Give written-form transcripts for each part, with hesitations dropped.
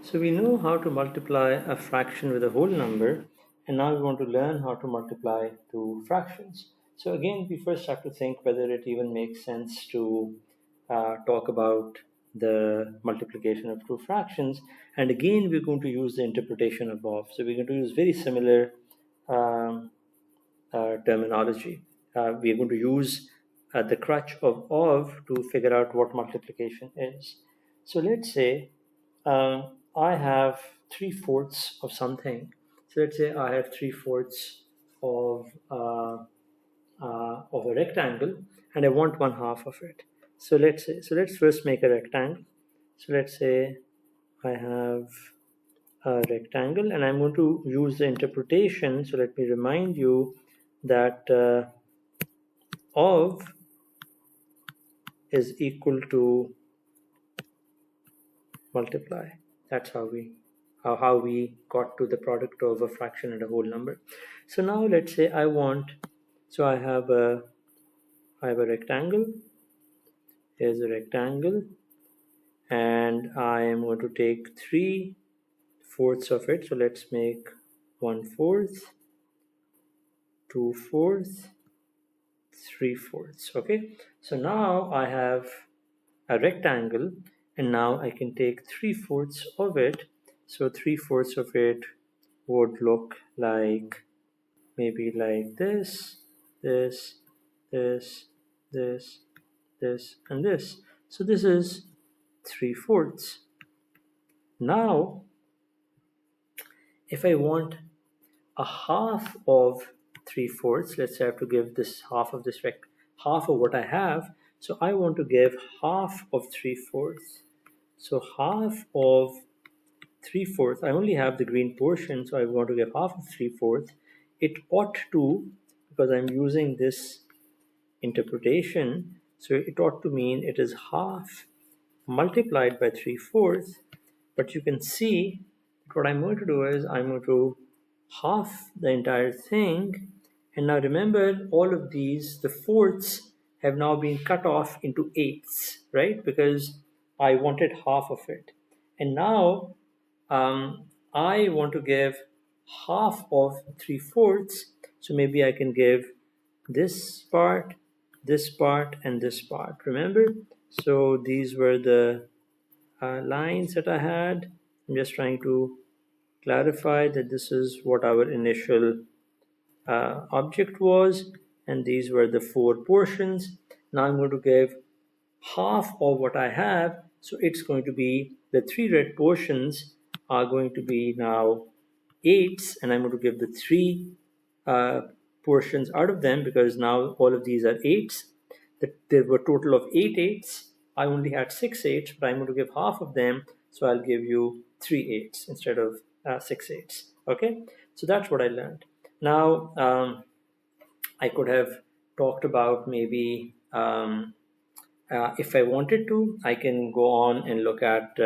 So we know how to multiply a fraction with a whole number, and now we want to learn how to multiply two fractions. So again, we first have to think whether it even makes sense to talk about the multiplication of two fractions. And again, we're going to use the interpretation above. So we're going to use very similar um, terminology. We're going to use the crutch of to figure out what multiplication is. So let's say I have 3/4 of something. So let's say I have 3/4 of of a rectangle, and I want 1/2 of it. So let's first make a rectangle. So let's say I have a rectangle, and I'm going to use the interpretation. So let me remind you that of is equal to multiply. That's how we got to the product of a fraction and a whole number. So now let's say so I have a rectangle. Here's a rectangle, and I am going to take 3/4 of it. So let's make 1/4, 2/4, 3/4. Okay, so now I have a rectangle, and now I can take 3/4 of it. So 3/4 of it would look like maybe like this, this, this, this, and this. So this is 3/4. Now, if I want a half of 3/4, let's say I have to give this half of this half of what I have. So I want to give half of 3/4. So half of 3/4, I only have the green portion, so I want to give half of 3/4. It ought to, because I'm using this interpretation, so it ought to mean it is half multiplied by 3/4. But you can see what I'm going to do is I'm going to half the entire thing. And now remember, all of these, the fourths, have now been cut off into eighths, right? Because I wanted half of it. And now I want to give half of 3/4. So maybe I can give this part, and this part. Remember? So these were the lines that I had. I'm just trying to clarify that this is what our initial object was, and these were the four portions. Now I'm going to give half of what I have, so it's going to be the three red portions are going to be now eights, and I'm going to give the three uh, portions out of them because now all of these are eights. There were a total of 8 eights. I only had 6 eights, but I'm going to give half of them, so I'll give you 3 eights instead of 6 eights. Okay, so that's what I learned. Now, I could have talked about maybe if I wanted to, I can go on and look at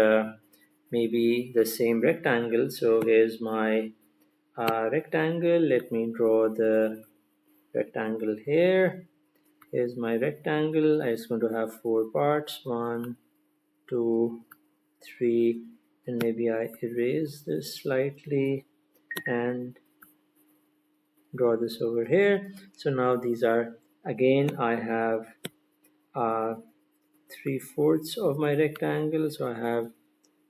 maybe the same rectangle. So here's my rectangle. Let me draw the rectangle here. Here's my rectangle. It's going to have four parts. 1, 2, 3, and maybe I erase this slightly and draw this over here. So now these are, again, I have 3/4 of my rectangle. So I have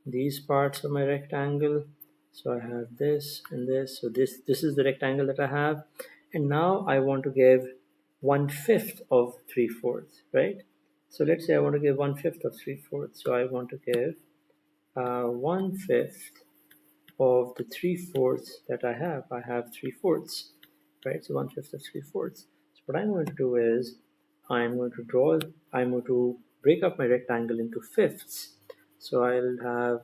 these parts of my rectangle. So I have this and this. So this is the rectangle that I have. And now I want to give 1/5 of 3/4, right? So let's say I want to give 1/5 of 3/4. So I want to give 1/5 of the 3/4 that I have. I have 3/4, right? So 1/5 of 3/4. So what I'm going to do is I'm going to break up my rectangle into fifths. So I'll have,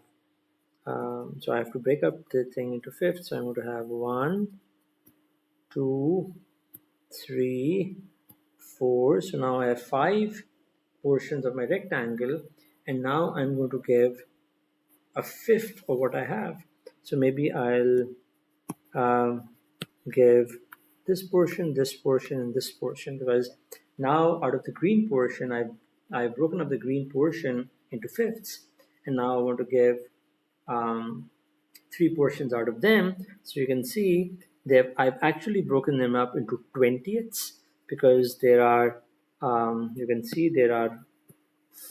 so I have to break up the thing into fifths. So I'm going to have 1, 2, 3, 4. So now I have 5 portions of my rectangle, and now I'm going to give a fifth of what I have. So maybe I'll give this portion, and this portion, because now out of the green portion, I've broken up the green portion into fifths, and now I want to give 3 portions out of them. So you can see I've actually broken them up into 20ths, because there are, you can see there are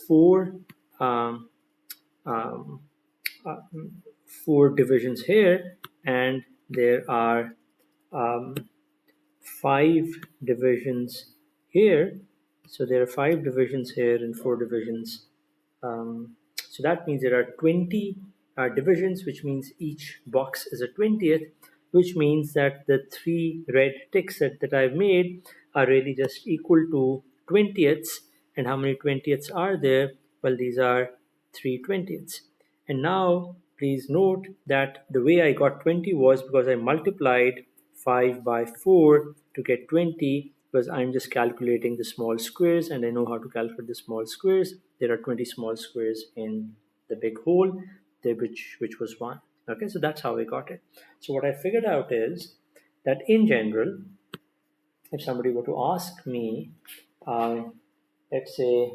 4 um, um, uh, 4 divisions here, and there are 5 divisions here. So there are 5 divisions here and 4 divisions. So that means there are 20 divisions, which means each box is a 20th, which means that the 3 red ticks that I've made are really just equal to 20ths. And how many 20ths are there? Well, these are 3 20ths. And now please note that the way I got 20 was because I multiplied 5 by 4 to get 20, because I'm just calculating the small squares, and I know how to calculate the small squares. There are 20 small squares in the big hole, there, which was 1. Okay, so that's how I got it. So what I figured out is that in general, if somebody were to ask me, let's say,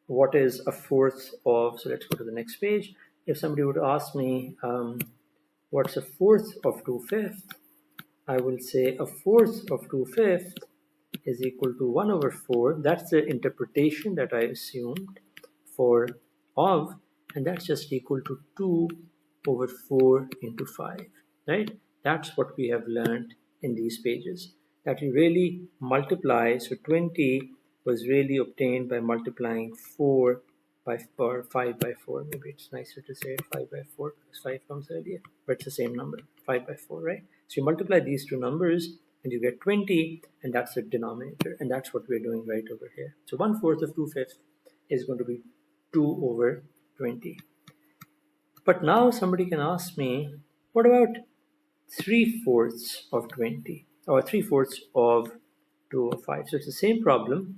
what is a fourth of, so let's go to the next page. If somebody would ask me, what's a fourth of 2/5, I will say a fourth of 2/5 is equal to 1 over 4. That's the interpretation that I assumed for of, and that's just equal to 2 over 4 into 5, right? That's what we have learned in these pages, that you really multiply. So 20 was really obtained by multiplying 4 by, or 5 by 4. Maybe it's nicer to say 5 by 4 because 5 comes earlier, but it's the same number, 5 by 4, right? So you multiply these two numbers and you get 20, and that's the denominator, and that's what we're doing right over here. So 1/4 of 2/5 is going to be 2 over 20. But now somebody can ask me, what about 3/4 of 20, or 3/4 of 2 over 5? So it's the same problem,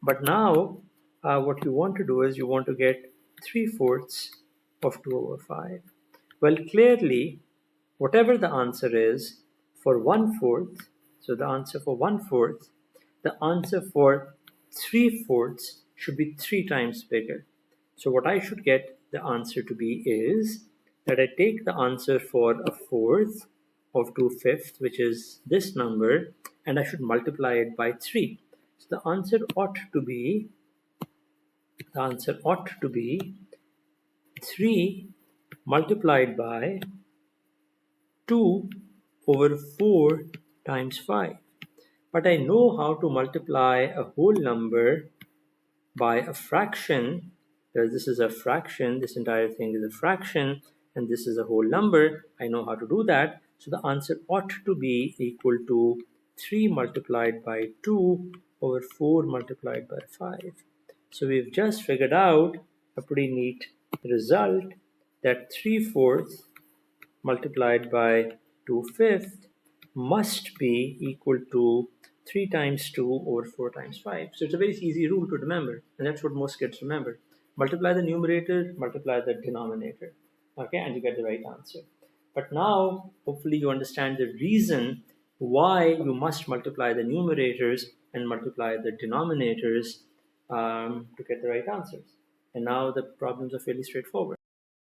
but now what you want to do is you want to get 3/4 of 2 over 5. Well, clearly, whatever the answer is for 1/4, so the answer for 1/4, the answer for 3/4 should be 3 times bigger. So what I should get the answer to be is that I take the answer for a fourth of 2/5, which is this number, and I should multiply it by 3. So the answer ought to be 3 multiplied by 2 over 4 times 5. But I know how to multiply a whole number by a fraction, because this is a fraction, this entire thing is a fraction, and this is a whole number. I know how to do that. So the answer ought to be equal to 3 multiplied by 2 over 4 multiplied by 5. So we've just figured out a pretty neat result, that 3/4 multiplied by 2/5 must be equal to 3 times 2 over 4 times 5. So it's a very easy rule to remember, and that's what most kids remember. Multiply the numerator, multiply the denominator, okay, and you get the right answer. But now, hopefully you understand the reason why you must multiply the numerators and multiply the denominators to get the right answers. And now the problems are fairly straightforward.